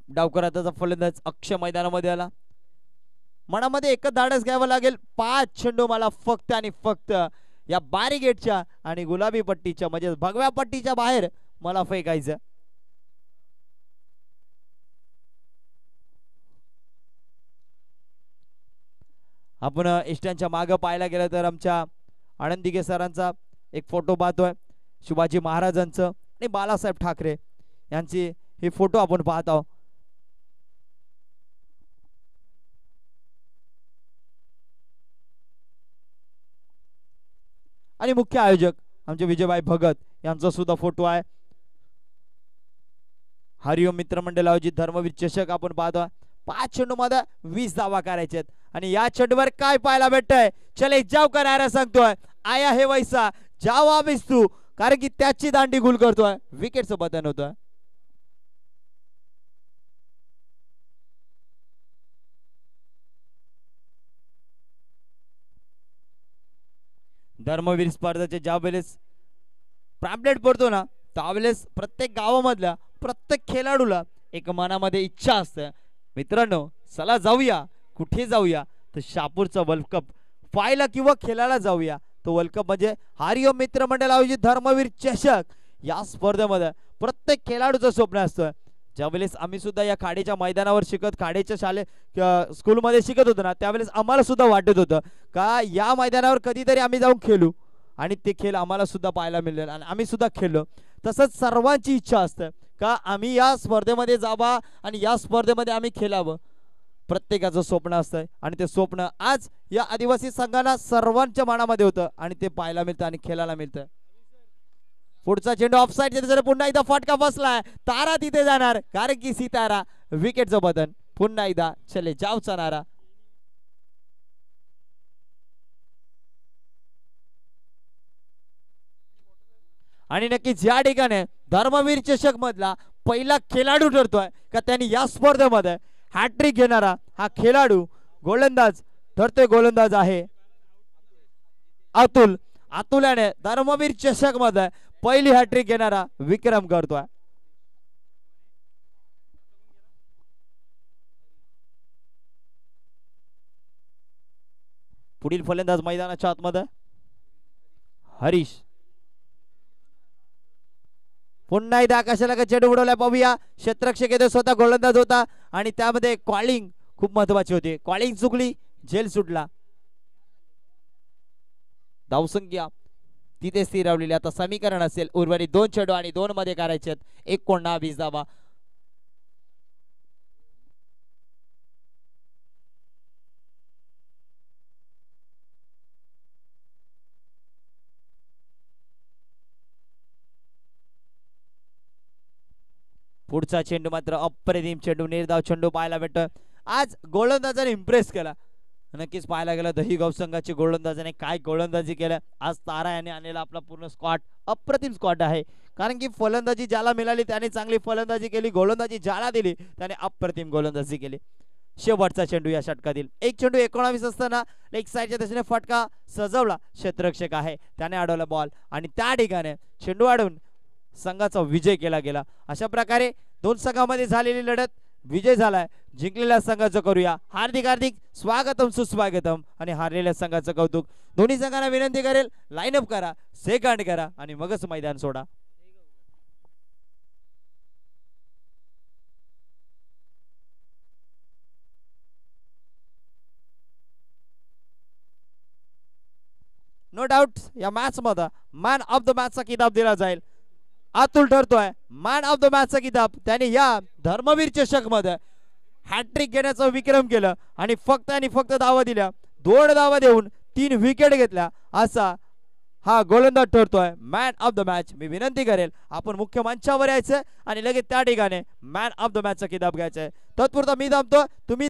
डावकराचा फलंदाज अक्षय मैदानामध्ये आला. मनामध्ये एकच धाडस घ्यावं लागेल, 5 चेंडू मला फक्त आणि फक्त या बॅरिगेटच्या आणि गुलाबी पट्टीच्या म्हणजे भगव्या पट्टीच्या बाहेर मला फेकायचं. आपण इष्टांच्या मागे पाहायला गेलं तर आमच्या आनंदिके सरांचा एक फोटो पाहतोय, शिवाजी महाराजांचं आणि बाळासाहेब ठाकरे यांची हे फोटो आपण पाहत आहोत. आणि मुख्य आयोजक आमचे विजयभाई भगत यांचा सुद्धा फोटो आहे. हरिओम मित्रमंडळ आयोजित धर्मवीर चषक आपण पाहतोय. 5 चेंडू मध्ये 20 धावा करायचे आणि या चेंडूवर काय पाहायला भेटतंय, चले जाव करायला सांगतोय, आया हे वैसा जाव आवीस तू, कारण की त्याची दांडी गुल करतोय, विकेटचं बटन होतोय. धर्मवीर स्पर्धेचे ज्या वेळेस पॅम्पलेट पडतो ना, त्यावेळेस प्रत्येक गावामधल्या प्रत्येक खेळाडूला एक मनामध्ये इच्छा असते, मित्रांनो चला जाऊया, कुठे जाऊया, तर शहापूरचा वर्ल्ड कप पाहायला किंवा खेळायला जाऊया. तो वर्ल्ड कप म्हणजे हरिओम मित्रमंडळ आयोजित धर्मवीर चषक. या स्पर्धेमध्ये प्रत्येक खेळाडूचं स्वप्न असतं. ज्यावेळेस आम्ही सुद्धा या खाडीच्या मैदानावर शिकत, खाडीच्या स्कूलमध्ये शिकत होतो ना, त्यावेळेस आम्हाला सुद्धा वाटत होतं का या मैदानावर कधीतरी आम्ही जाऊन खेळू आणि ते खेळ आम्हाला सुद्धा पाहायला मिळेल आणि आम्ही सुद्धा खेळलो. तसंच सर्वांची इच्छा असते का आम्ही या स्पर्धेमध्ये जावा आणि या स्पर्धेमध्ये आम्ही खेळावं. प्रत्येकाचं स्वप्न असतं आणि ते स्वप्न आज या आदिवासी संघाला सर्वांच्या मनामध्ये होतं आणि ते पाहायला मिळतं आणि खेळायला मिळतं. पुढचा चेंडू ऑफसाइड जर पुन्हा एकदा फटका बसलाय, तारा तिथे जाणार, कारण की सितारा, विकेटचं बटन पुन्हा एकदा चले जावचा नारा. आणि नक्कीच या ठिकाणी धर्मवीर चषक मधला पहिला खेळाडू ठरतोय का त्यांनी या स्पर्धेमध्ये हॅट्रिक घेणारा हा खेळाडू गोलंदाज ठरतोय. गोलंदाज आहे अतुल याने धर्मवीर चषक मध्ये पहिली हॅट्रिक घेणारा विक्रम करतोय. पुढील फलंदाज मैदानाच्या आतमध्ये हरीश. पुन्हा एकदा आकाशाला चेंडू उडवलाय. पाहूया क्षेत्ररक्षक येतो स्वतः गोलंदाज होता आणि त्यामध्ये कॉलिंग खूप महत्वाची होती. कॉलिंग चुकली, झेल सुटला. धावसंख्या तिथे स्थिरावलेली. आता समीकरण असेल उर्वरित 2 चेंडू आणि 2 मध्ये करायचे. 1 कोणा 20 धावा. पुढचा चेंडू मात्र अप्रतिम चेंडू, निर्धाव चेंडू पाहायला भेटतोय. आज गोलंदाजाने इम्प्रेस केला. नक्कीच पाहायला गेलं दहीगाव संघाची गोलंदाजाने काय गोलंदाजी केलं. आज तारा याने आणलेला आपला पूर्ण स्क्वॉड अप्रतिम स्क्वॉड आहे. कारण की फलंदाजी ज्याला मिळाली त्याने चांगली फलंदाजी केली, गोलंदाजी ज्याला दिली त्याने अप्रतिम गोलंदाजी केली. शेवटचा चेंडू या षटकातील. एक चेंडू 19 असताना लेग साइडच्या दिशेने फटका सजवला. क्षेत्ररक्षक आहे त्याने अडवला बॉल आणि त्या ठिकाणी चेंडू अडवून संघाचा विजय केला गेला. अशा प्रकारे 2 संघांमध्ये झालेली लढत विजय झालाय. जिंकलेल्या संघाचं करूया हार्दिक हार्दिक स्वागतम सुस्वागतम आणि हारलेल्या संघाचं कौतुक. दोन्ही संघांना विनंती करेल लाईनअप करा, सेकंड करा आणि मगच मैदान सोडा. नो डाऊट या मॅच मध्ये मॅन ऑफ द मॅचचा किताब दिला जाईल. अतुल ठरतोय मॅन ऑफ द मॅचचा किताब. त्याने या धर्मवीर चषक मध्ये हॅट्रिक घेण्याचा विक्रम केलं आणि फक्त धावा दिल्या. 2 धावा देऊन 3 विकेट घेतल्या असा हा गोलंदाज ठरतोय मॅन ऑफ द मॅच. मी विनंती करेल आपण मुख्य मंचावर यायचं आणि लगेच त्या ठिकाणी मॅन ऑफ द मॅचचा किताब घ्यायचा. तत्पुरता मी थांबतो. तुम्ही